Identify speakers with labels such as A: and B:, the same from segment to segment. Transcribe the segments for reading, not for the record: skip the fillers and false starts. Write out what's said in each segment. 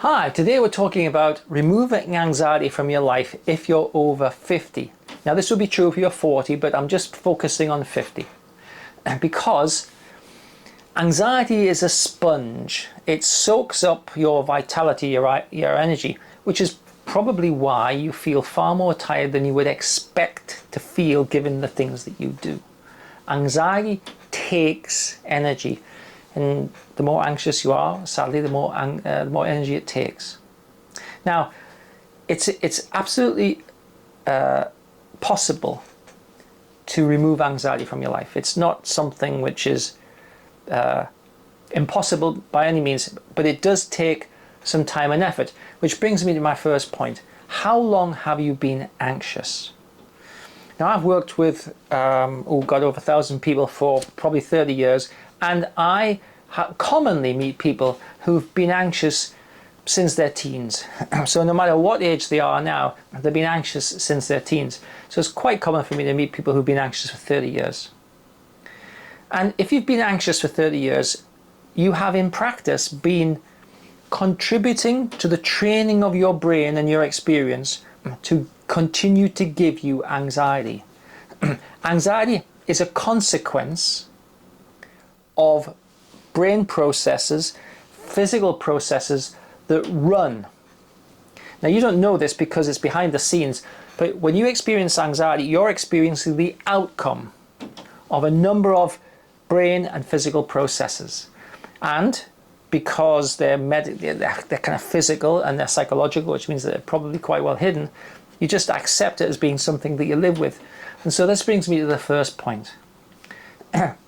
A: Hi, today we're talking about removing anxiety from your life if you're over 50. Now this would be true if you're 40, but I'm just focusing on 50. Because anxiety is a sponge. It soaks up your vitality, your energy, which is probably why you feel far more tired than you would expect to feel given the things that you do. Anxiety takes energy. And the more anxious you are, sadly, the more energy it takes. Now, it's absolutely possible to remove anxiety from your life. It's not something which is impossible by any means, but it does take some time and effort, which brings me to my first point. How long have you been anxious? Now, I've worked with, over 1,000 people for probably 30 years, and I commonly meet people who've been anxious since their teens. So no matter what age they are now, they've been anxious since their teens. So it's quite common for me to meet people who've been anxious for 30 years. And if you've been anxious for 30 years, you have in practice been contributing to the training of your brain and your experience to continue to give you anxiety. Anxiety is a consequence of brain processes, physical processes that run. Now you don't know this because it's behind the scenes, but when you experience anxiety, you're experiencing the outcome of a number of brain and physical processes. And because they're kind of physical and they're psychological, which means that they're probably quite well hidden, you just accept it as being something that you live with. And so this brings me to the first point.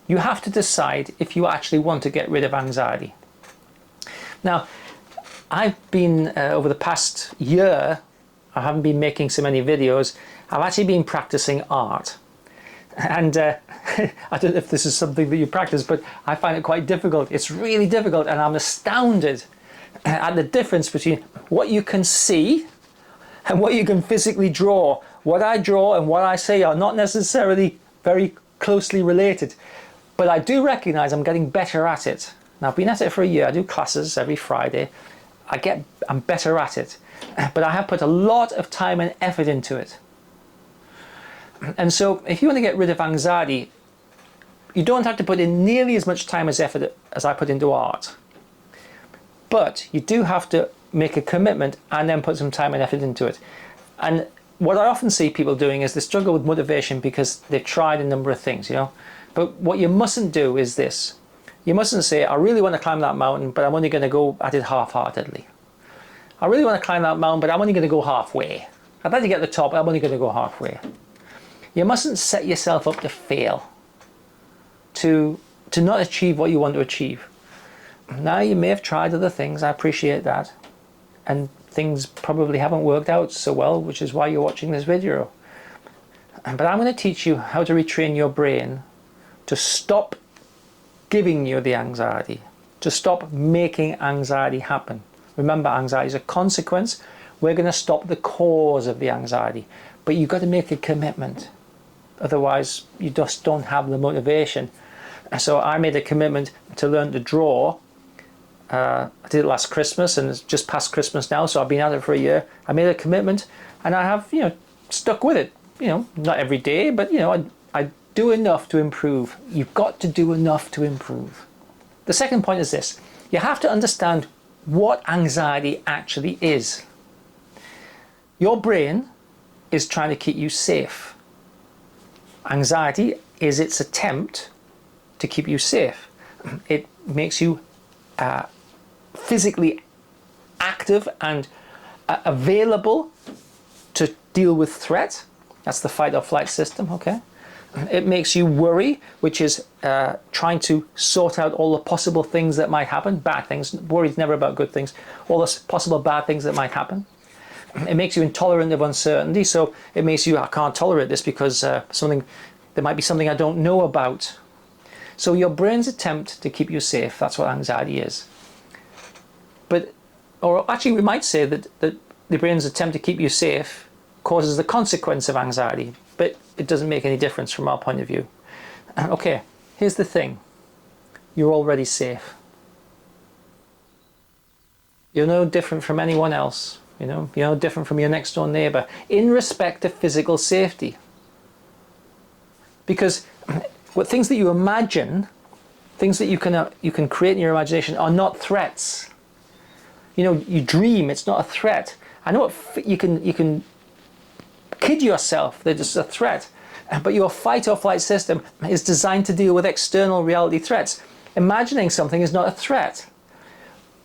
A: You have to decide if you actually want to get rid of anxiety. Now, I've been, over the past year, I haven't been making so many videos, I've actually been practicing art. And I don't know if this is something that you practice, but I find it quite difficult. It's really difficult, and I'm astounded at the difference between what you can see and what you can physically draw. What I draw and what I say are not necessarily very closely related. But I do recognize I'm getting better at it. Now, I've been at it for a year. I do classes every Friday. I'm better at it. But I have put a lot of time and effort into it. And so if you want to get rid of anxiety, you don't have to put in nearly as much time as effort as I put into art. But you do have to make a commitment and then put some time and effort into it. And what I often see people doing is they struggle with motivation because they've tried a number of things, you know. But what you mustn't do is this. You mustn't say, I really want to climb that mountain, but I'm only going to go at it half-heartedly. I really want to climb that mountain, but I'm only going to go halfway. I'd like to get to the top, but I'm only going to go halfway. You mustn't set yourself up to fail, to not achieve what you want to achieve. Now, you may have tried other things, I appreciate that, and things probably haven't worked out so well, which is why you're watching this video. But I'm going to teach you how to retrain your brain to stop giving you the anxiety, to stop making anxiety happen. Remember, anxiety is a consequence. We're going to stop the cause of the anxiety, but you've got to make a commitment. Otherwise, you just don't have the motivation. So I made a commitment to learn to draw. I did it last Christmas, and it's just past Christmas now, so I've been at it for a year. I made a commitment, and I have, stuck with it. Not every day, but I do enough to improve. You've got to do enough to improve. The second point is this. You have to understand what anxiety actually is. Your brain is trying to keep you safe. Anxiety is its attempt to keep you safe. It makes you physically active and available to deal with threat. That's the fight or flight system, okay? It makes you worry, which is trying to sort out all the possible things that might happen, bad things. Worry is never about good things. All the possible bad things that might happen. It makes you intolerant of uncertainty, so it makes you, I can't tolerate this because there might be something I don't know about. So your brain's attempt to keep you safe, that's what anxiety is. Or actually we might say that the brain's attempt to keep you safe causes the consequence of anxiety, but it doesn't make any difference from our point of view. Okay, here's the thing. You're already safe. You're no different from anyone else. You're no different from your next door neighbor in respect of physical safety. Because what things that you imagine, things that you can create in your imagination are not threats. You dream, it's not a threat. I know you can kid yourself that it's a threat, but your fight or flight system is designed to deal with external reality threats. Imagining something is not a threat.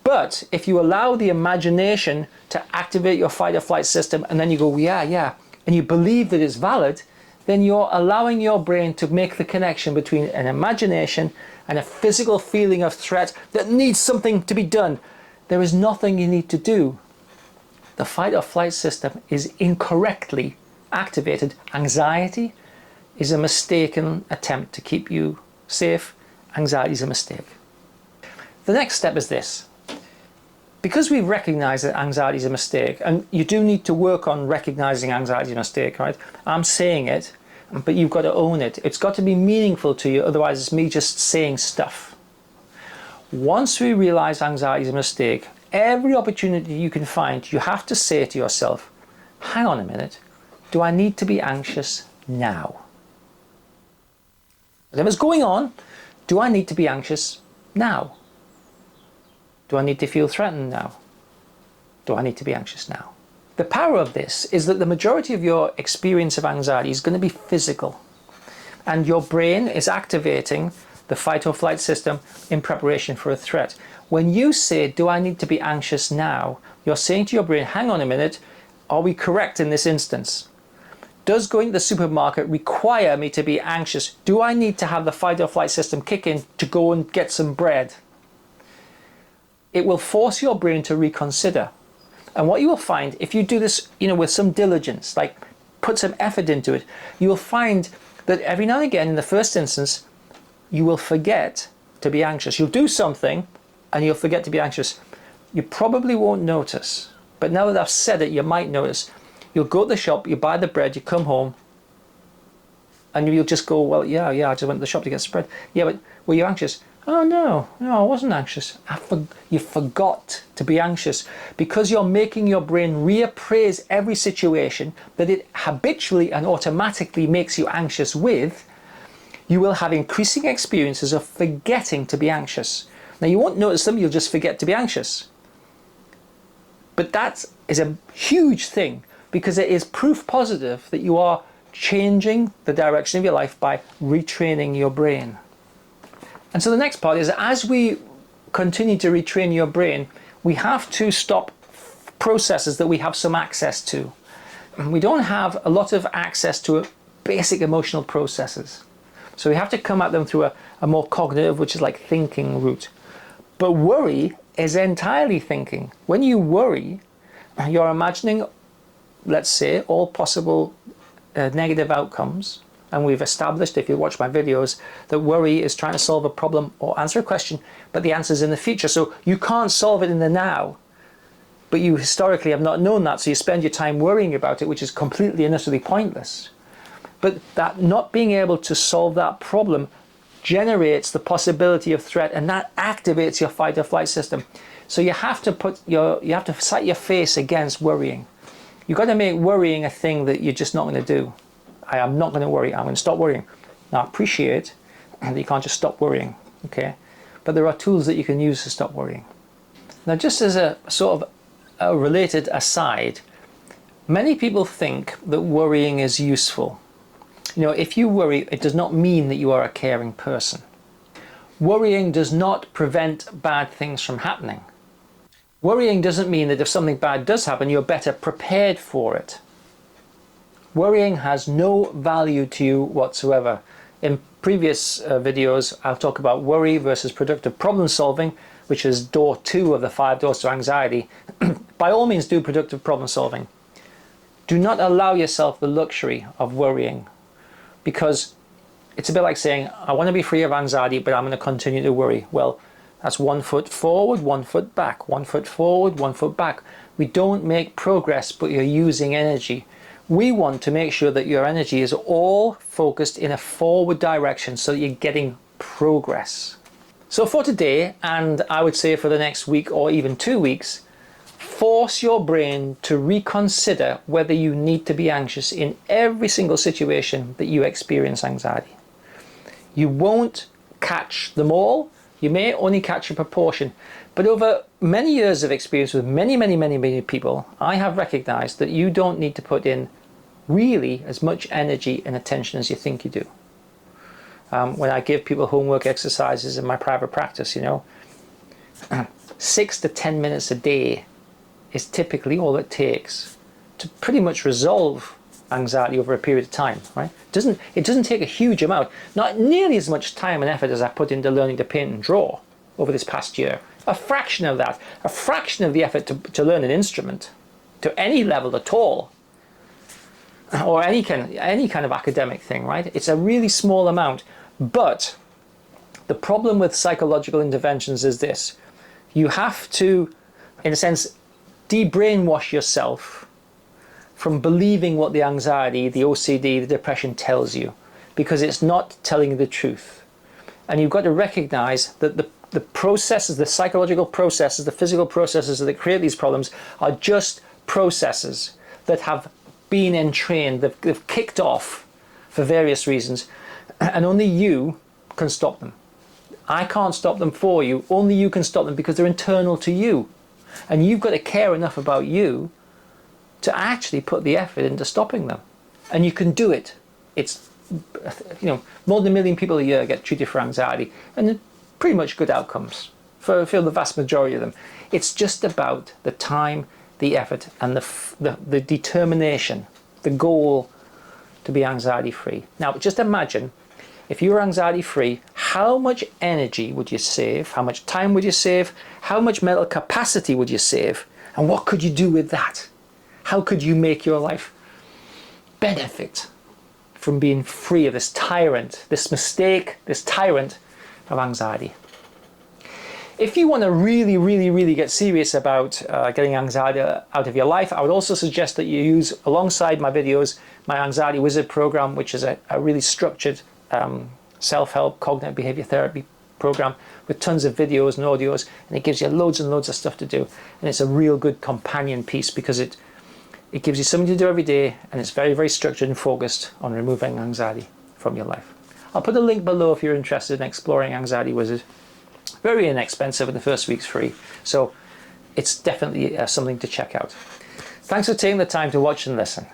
A: But if you allow the imagination to activate your fight or flight system, and then you go, yeah, and you believe that it's valid, then you're allowing your brain to make the connection between an imagination and a physical feeling of threat that needs something to be done. There is nothing you need to do. The fight or flight system is incorrectly activated. Anxiety is a mistaken attempt to keep you safe. Anxiety is a mistake. The next step is this. Because we've recognized that anxiety is a mistake, and you do need to work on recognizing anxiety is a mistake, right? I'm saying it, but you've got to own it. It's got to be meaningful to you, otherwise it's me just saying stuff. Once we realize anxiety is a mistake, every opportunity you can find, you have to say to yourself, hang on a minute, do I need to be anxious now? Whatever's going on, do I need to be anxious now? Do I need to feel threatened now? Do I need to be anxious now? The power of this is that the majority of your experience of anxiety is going to be physical. And your brain is activating the fight or flight system in preparation for a threat. When you say, do I need to be anxious now? You're saying to your brain, hang on a minute, are we correct in this instance? Does going to the supermarket require me to be anxious? Do I need to have the fight or flight system kick in to go and get some bread? It will force your brain to reconsider. And what you will find, if you do this, with some diligence, like put some effort into it, you will find that every now and again, in the first instance, you will forget to be anxious. You'll do something and you'll forget to be anxious. You probably won't notice, but now that I've said it, you might notice. You'll go to the shop, you buy the bread, you come home, and you'll just go, well, yeah, I just went to the shop to get some bread. Yeah, but were you anxious? Oh no, I wasn't anxious. You forgot to be anxious because you're making your brain reappraise every situation that it habitually and automatically makes you anxious with. You will have increasing experiences of forgetting to be anxious. Now you won't notice them, you'll just forget to be anxious. But that is a huge thing because it is proof positive that you are changing the direction of your life by retraining your brain. And so the next part is, as we continue to retrain your brain, we have to stop processes that we have some access to. We don't have a lot of access to basic emotional processes. So we have to come at them through a more cognitive, which is like thinking route. But worry is entirely thinking. When you worry, you're imagining, let's say, all possible negative outcomes. And we've established, if you watch my videos, that worry is trying to solve a problem or answer a question, but the answer is in the future. So you can't solve it in the now, but you historically have not known that, so you spend your time worrying about it, which is completely and utterly pointless. But that not being able to solve that problem generates the possibility of threat, and that activates your fight or flight system. So you have to set your face against worrying. You've got to make worrying a thing that you're just not going to do. I am not going to worry. I'm going to stop worrying. Now, I appreciate that you can't just stop worrying, okay? But there are tools that you can use to stop worrying. Now, just as a sort of a related aside, many people think that worrying is useful. If you worry, it does not mean that you are a caring person. Worrying does not prevent bad things from happening. Worrying doesn't mean that if something bad does happen, you're better prepared for it. Worrying has no value to you whatsoever. In previous videos, I'll talk about worry versus productive problem solving, which is door 2 of the 5 doors to anxiety. By all means, do productive problem solving. Do not allow yourself the luxury of worrying, because it's a bit like saying, I want to be free of anxiety, but I'm going to continue to worry. Well, that's 1 foot forward, 1 foot back, 1 foot forward, 1 foot back. We don't make progress, but you're using energy. We want to make sure that your energy is all focused in a forward direction so that you're getting progress. So for today, and I would say for the next week or even 2 weeks, force your brain to reconsider whether you need to be anxious in every single situation that you experience anxiety. You won't catch them all. You may only catch a proportion. But over many years of experience with many people, I have recognized that you don't need to put in really as much energy and attention as you think you do. When I give people homework exercises in my private practice, 6 to 10 minutes a day is typically all it takes to pretty much resolve anxiety over a period of time, right? It doesn't take a huge amount, not nearly as much time and effort as I put into learning to paint and draw over this past year. A fraction of that, a fraction of the effort to learn an instrument to any level at all, or any kind of academic thing, right? It's a really small amount. But the problem with psychological interventions is this: you have to, in a sense, de-brainwash yourself from believing what the anxiety, the OCD, the depression tells you, because it's not telling you the truth. And you've got to recognize that the processes, the psychological processes, the physical processes that create these problems are just processes that have been entrained, they've kicked off for various reasons, and only you can stop them. I can't stop them for you, only you can stop them because they're internal to you. And you've got to care enough about you to actually put the effort into stopping them. And you can do it. It's, more than 1 million people a year get treated for anxiety, and pretty much good outcomes for the vast majority of them. It's just about the time, the effort, and the determination, the goal to be anxiety free. Now, just imagine if you were anxiety free, how much energy would you save? How much time would you save? How much mental capacity would you save? And what could you do with that? How could you make your life benefit from being free of this tyrant, this mistake, this tyrant of anxiety? If you want to really get serious about getting anxiety out of your life, I would also suggest that you use, alongside my videos, my Anxiety Wizard program, which is a really structured self-help cognitive behavior therapy program with tons of videos and audios, and it gives you loads and loads of stuff to do. And it's a real good companion piece because it gives you something to do every day, and it's very structured and focused on removing anxiety from your life. I'll put a link below if you're interested in exploring Anxiety Wizard. Very inexpensive, and the first week's free, so it's definitely something to check out. Thanks for taking the time to watch and listen.